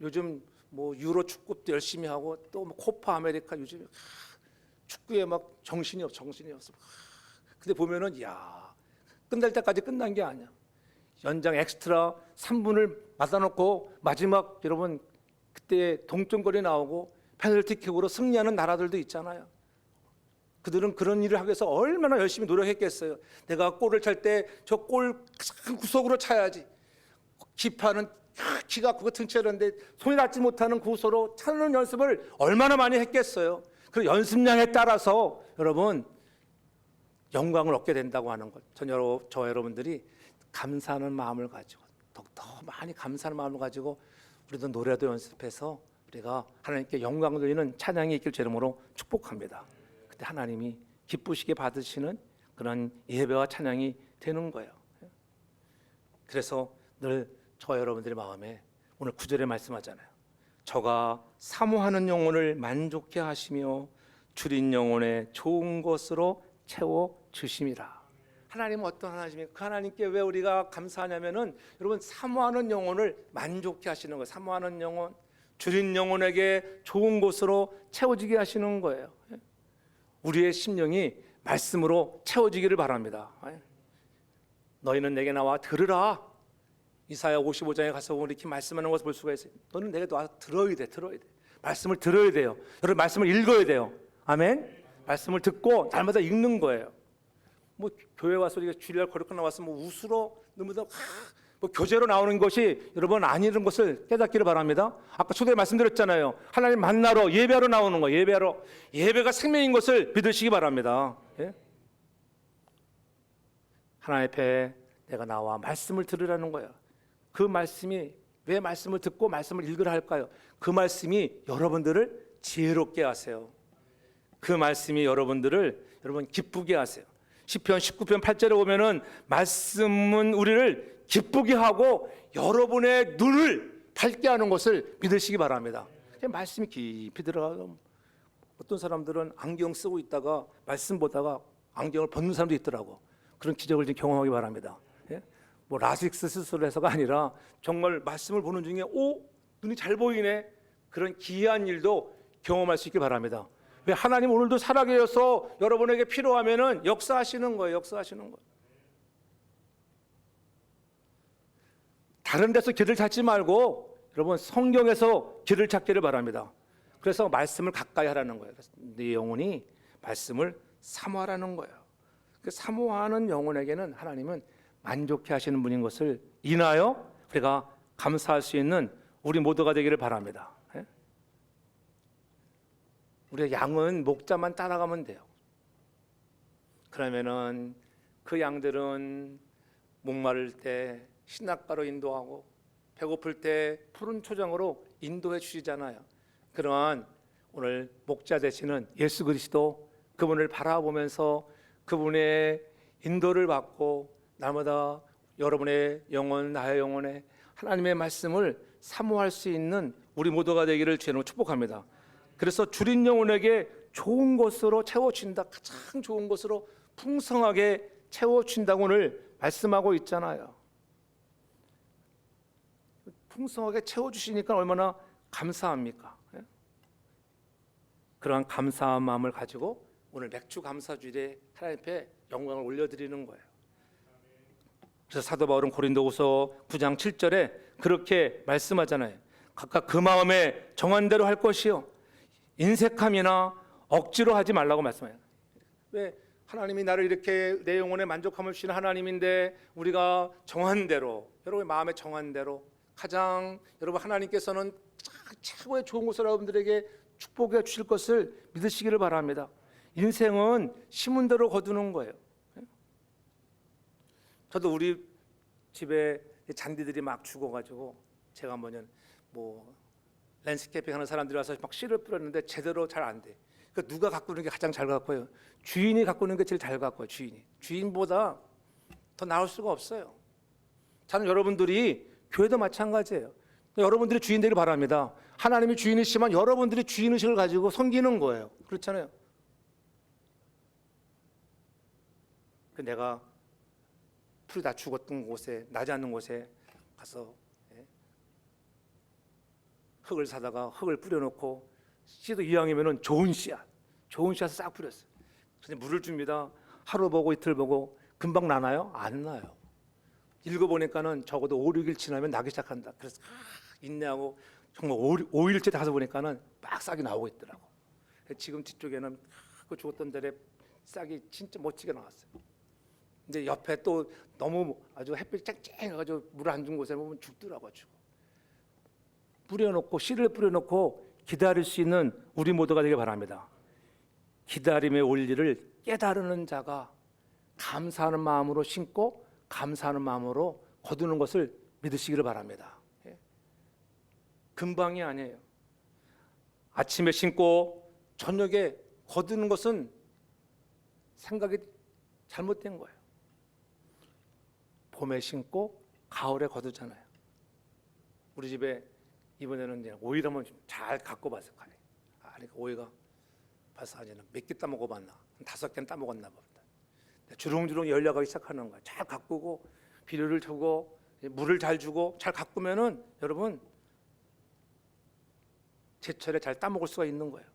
요즘 뭐 유로 축구도 열심히 하고 또 뭐 코파 아메리카 요즘 축구에 막 정신이 없어. 근데 보면은 야 끝날 때까지 끝난 게 아니야. 연장 엑스트라 3분을 맞아놓고 마지막 여러분 그때 동점골이 나오고 페널티킥으로 승리하는 나라들도 있잖아요. 그들은 그런 일을 하기 위해서 얼마나 열심히 노력했겠어요. 내가 골을 찰 때 저 골 구석으로 차야지. 키파는 키가 크고 튼치는데 손이 닿지 못하는 구석으로 차는 연습을 얼마나 많이 했겠어요. 그 연습량에 따라서 여러분 영광을 얻게 된다고 하는 것. 저 여러분들이 감사하는 마음을 가지고 더 많이 감사하는 마음을 가지고 우리도 노래도 연습해서 우리가 하나님께 영광 돌리는 찬양이 있길 제 이름으로 축복합니다. 그때 하나님이 기쁘시게 받으시는 그런 예배와 찬양이 되는 거예요. 그래서 늘 저 여러분들의 마음에 오늘 9절에 말씀하잖아요. 저가 사모하는 영혼을 만족케 하시며 줄인 영혼에 좋은 것으로 채워 주심이라. 하나님은 어떤 하나님이에요? 그 하나님께 왜 우리가 감사하냐면은 여러분 사모하는 영혼을 만족케 하시는 거예요. 사모하는 영혼, 줄인 영혼에게 좋은 것으로 채워지게 하시는 거예요. 우리의 심령이 말씀으로 채워지기를 바랍니다. 너희는 내게 나와 들으라. 이사야 55장에 가서 이렇게 말씀하는 것을 볼 수가 있어요. 너는 내게 나와 들어야 돼. 말씀을 들어야 돼요. 여러분 말씀을 읽어야 돼요. 아멘. 말씀을 듣고 날마다 읽는 거예요. 뭐 교회 와서 우리가 주일날 거룩한 나와서 뭐 웃으러 너무나 뭐 교제로 나오는 것이 여러분 아니라는 것을 깨닫기를 바랍니다. 아까 초대에 말씀드렸잖아요. 하나님 만나러 예배하러 나오는 거, 예배가 생명인 것을 믿으시기 바랍니다. 예? 하나님 앞에 내가 나와 말씀을 들으라는 거예요. 그 말씀이 왜 말씀을 듣고 말씀을 읽으라 할까요? 그 말씀이 여러분들을 지혜롭게 하세요. 그 말씀이 여러분들을 여러분 기쁘게 하세요. 시편 19편 8절에 보면은 말씀은 우리를 기쁘게 하고 여러분의 눈을 밝게 하는 것을 믿으시기 바랍니다. 말씀이 깊이 들어가고 어떤 사람들은 안경 쓰고 있다가 말씀 보다가 안경을 벗는 사람도 있더라고. 그런 기적을 좀 경험하기 바랍니다. 예? 뭐 라식스 수술을 해서가 아니라 정말 말씀을 보는 중에 눈이 잘 보이네. 그런 기이한 일도 경험할 수 있기 바랍니다. 왜 하나님 오늘도 살아계셔서 여러분에게 필요하면은 역사하시는 거예요. 다른 데서 길을 찾지 말고 여러분 성경에서 길을 찾기를 바랍니다. 그래서 말씀을 가까이 하라는 거예요. 네 영혼이 말씀을 사모하라는 거예요. 그 사모하는 영혼에게는 하나님은 만족해 하시는 분인 것을 인하여 우리가 감사할 수 있는 우리 모두가 되기를 바랍니다. 우리가 양은 목자만 따라가면 돼요. 그러면은 그 양들은 목마를 때 신학가로 인도하고 배고플 때 푸른 초장으로 인도해 주시잖아요. 그러한 오늘 목자 되시는 예수 그리스도 그분을 바라보면서 그분의 인도를 받고 날마다 여러분의 영혼, 나의 영혼에 하나님의 말씀을 사모할 수 있는 우리 모두가 되기를 주님으로 축복합니다. 그래서 줄인 영혼에게 좋은 것으로 채워준다. 가장 좋은 것으로 풍성하게 채워준다고 오늘 말씀하고 있잖아요. 풍성하게 채워주시니까 얼마나 감사합니까? 그러한 감사한 마음을 가지고 오늘 맥주 감사주일에 하나님 앞에 영광을 올려드리는 거예요. 그래서 사도 바울은 고린도후서 9장 7절에 그렇게 말씀하잖아요. 각각 그 마음에 정한 대로 할 것이요 인색함이나 억지로 하지 말라고 말씀해요. 왜 하나님이 나를 이렇게 내 영혼에 만족함을 주시는 하나님인데 우리가 정한 대로 여러분의 마음에 정한 대로 가장 여러분 하나님께서는 최고의 좋은 것을 여러분들에게 축복해 주실 것을 믿으시기를 바랍니다. 인생은 심은 대로 거두는 거예요. 저도 우리 집에 잔디들이 막 죽어가지고 제가 한번 뭐 랜스케이핑 하는 사람들이 와서 막 씨를 뿌렸는데 제대로 잘 안 돼. 그러니까 누가 갖고 있는 게 가장 잘 갖고요? 주인이 갖고 있는 게 제일 잘 갖고요. 주인보다 더 나을 수가 없어요. 저는 여러분들이 교회도 마찬가지예요. 여러분들이 주인 되길 바랍니다. 하나님이 주인이시지만 여러분들이 주인의식을 가지고 섬기는 거예요. 그렇잖아요. 그 내가 풀이 다 죽었던 곳에, 나지 않는 곳에 가서 흙을 사다가 흙을 뿌려놓고, 씨도 이왕이면은 좋은 씨앗을 싹 뿌렸어요. 그래서 물을 줍니다. 하루 보고 이틀 보고 금방 나나요? 안 나요. 읽어보니까는 적어도 5, 6일 지나면 나기 시작한다. 그래서 인내하고 정말 5일째 가서 보니까는 막 싹이 나오고 있더라고. 지금 뒤쪽에는 그 죽었던 데에 싹이 진짜 멋지게 나왔어요. 근데 옆에 또 너무 아주 햇빛 쨍쨍해가지고 물 안 준 곳에 보면 죽더라고. 뿌려놓고, 씨를 뿌려놓고 기다릴 수 있는 우리 모두가 되길 바랍니다. 기다림의 원리를 깨달은 자가 감사하는 마음으로 심고 감사하는 마음으로 거두는 것을 믿으시기를 바랍니다. 금방이 아니에요. 아침에 심고 저녁에 거두는 것은 생각이 잘못된 거예요. 봄에 심고 가을에 거두잖아요. 우리 집에 이번에는 이제 오이 한번 잘 갖고 봤어요. 그러니까 오이가 벌써 몇 개 따먹어봤나? 5개는 따먹었나 봅니다. 주렁주렁 열려가기 시작하는 거예요. 잘 가꾸고 비료를 주고 물을 잘 주고 잘 가꾸면은 여러분 제철에 잘 따먹을 수가 있는 거예요.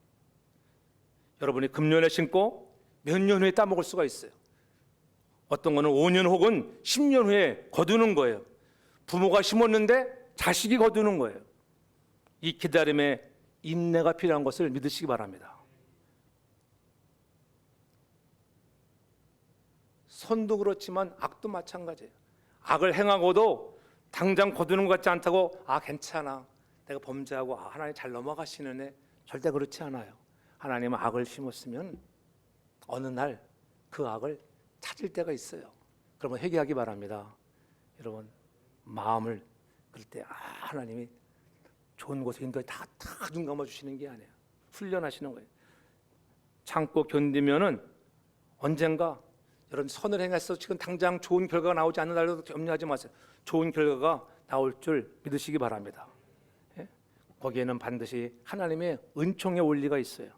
여러분이 금년에 심고 몇 년 후에 따먹을 수가 있어요. 어떤 거는 5년 혹은 10년 후에 거두는 거예요. 부모가 심었는데 자식이 거두는 거예요. 이 기다림에 인내가 필요한 것을 믿으시기 바랍니다. 선도 그렇지만 악도 마찬가지예요. 악을 행하고도 당장 거두는 것 같지 않다고 괜찮아, 내가 범죄하고 하나님 잘 넘어가시는 애, 절대 그렇지 않아요. 하나님은 악을 심었으면 어느 날 그 악을 찾을 때가 있어요. 그러면 회개하기 바랍니다. 여러분 마음을 그럴 때 하나님이 좋은 곳에 인도해 다 눈 감아주시는 게 아니에요. 훈련하시는 거예요. 참고 견디면은 언젠가 여러분 선을 행해서 지금 당장 좋은 결과가 나오지 않는 날도 염려하지 마세요. 좋은 결과가 나올 줄 믿으시기 바랍니다. 거기에는 반드시 하나님의 은총의 원리가 있어요.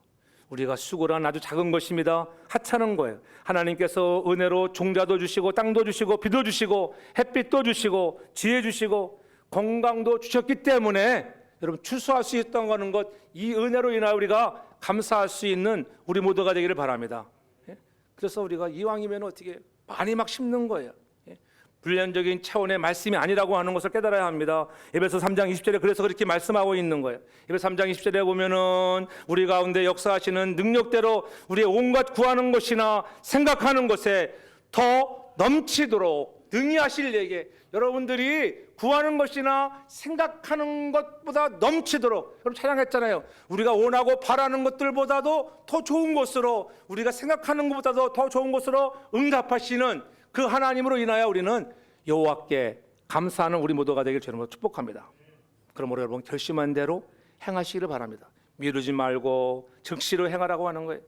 우리가 수고란 아주 작은 것입니다. 하찮은 거예요. 하나님께서 은혜로 종자도 주시고 땅도 주시고 비도 주시고 햇빛도 주시고 지혜 주시고 건강도 주셨기 때문에 여러분 추수할 수 있다는 것, 이 은혜로 인하여 우리가 감사할 수 있는 우리 모두가 되기를 바랍니다. 그래서 우리가 이왕이면 어떻게 많이 막 심는 거예요. 불량적인 차원의 말씀이 아니라고 하는 것을 깨달아야 합니다. 에베소 3장 20절에 그래서 그렇게 말씀하고 있는 거예요. 에베소 3장 20절에 보면은 우리 가운데 역사하시는 능력대로 우리의 온갖 구하는 것이나 생각하는 것에 더 넘치도록 능히 하실 얘기, 여러분들이 구하는 것이나 생각하는 것보다 넘치도록, 여러분 찬양했잖아요. 우리가 원하고 바라는 것들보다도 더 좋은 것으로, 우리가 생각하는 것보다도 더 좋은 것으로 응답하시는 그 하나님으로 인하여 우리는 여호와께 감사하는 우리 모두가 되길 주님으로 축복합니다. 그러므로 여러분 결심한 대로 행하시기를 바랍니다. 미루지 말고 즉시로 행하라고 하는 거예요.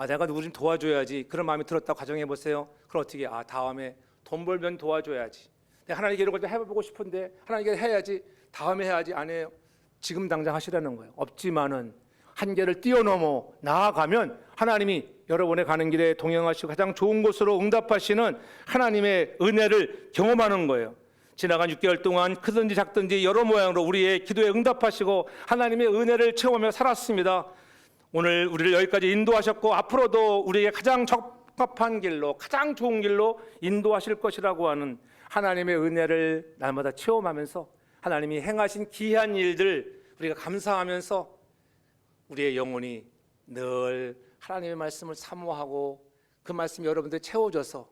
내가 누구 좀 도와줘야지, 그런 마음이 들었다고 가정해 보세요. 그럼 어떻게 다음에 돈 벌면 도와줘야지, 내가 하나님께 이런 걸 좀 해보고 싶은데 하나님께 해야지, 다음에 해야지, 안 해요. 지금 당장 하시라는 거예요. 없지만은 한계를 뛰어넘어 나아가면 하나님이 여러분의 가는 길에 동행하시고 가장 좋은 곳으로 응답하시는 하나님의 은혜를 경험하는 거예요. 지나간 6개월 동안 크든지 작든지 여러 모양으로 우리의 기도에 응답하시고 하나님의 은혜를 체험하며 살았습니다. 오늘 우리를 여기까지 인도하셨고 앞으로도 우리에게 가장 적합한 길로, 가장 좋은 길로 인도하실 것이라고 하는 하나님의 은혜를 날마다 체험하면서 하나님이 행하신 귀한 일들 우리가 감사하면서 우리의 영혼이 늘 하나님의 말씀을 사모하고 그 말씀이 여러분들 채워져서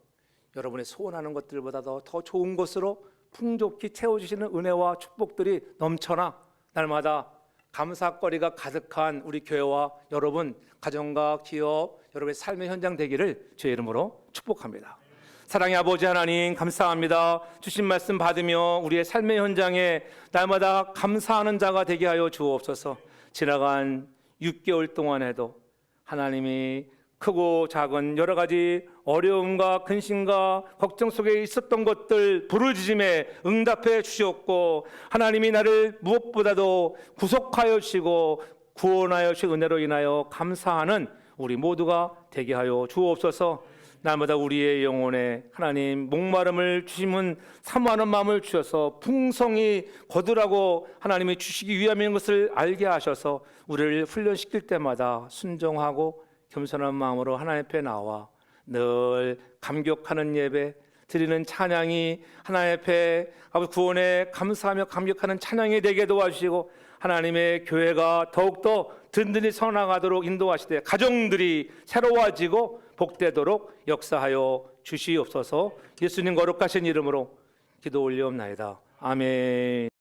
여러분의 소원하는 것들보다도 더 좋은 것으로 풍족히 채워주시는 은혜와 축복들이 넘쳐나 날마다 감사거리가 가득한 우리 교회와 여러분, 가정과 기업, 여러분의 삶의 현장 되기를 주의 이름으로 축복합니다. 사랑의 아버지 하나님, 감사합니다. 주신 말씀 받으며 우리의 삶의 현장에 날마다 감사하는 자가 되게 하여 주옵소서. 지나간 6개월 동안에도 하나님이 크고 작은 여러 가지 어려움과 근심과 걱정 속에 있었던 것들 부르짖음에 응답해 주셨고, 하나님이 나를 무엇보다도 구속하여 주시고 구원하여 주신 은혜로 인하여 감사하는 우리 모두가 되게 하여 주옵소서. 날마다 우리의 영혼에 하나님 목마름을 주심은 사모하는 마음을 주셔서 풍성히 거두라고 하나님이 주시기 위함인 것을 알게 하셔서 우리를 훈련시킬 때마다 순종하고 겸손한 마음으로 하나님 앞에 나와 늘 감격하는 예배 드리는 찬양이 하나님 앞에 구원에 감사하며 감격하는 찬양이 되게 도와주시고 하나님의 교회가 더욱더 든든히 서나가도록 인도하시되 가정들이 새로워지고 복되도록 역사하여 주시옵소서. 예수님 거룩하신 이름으로 기도 올리옵나이다. 아멘.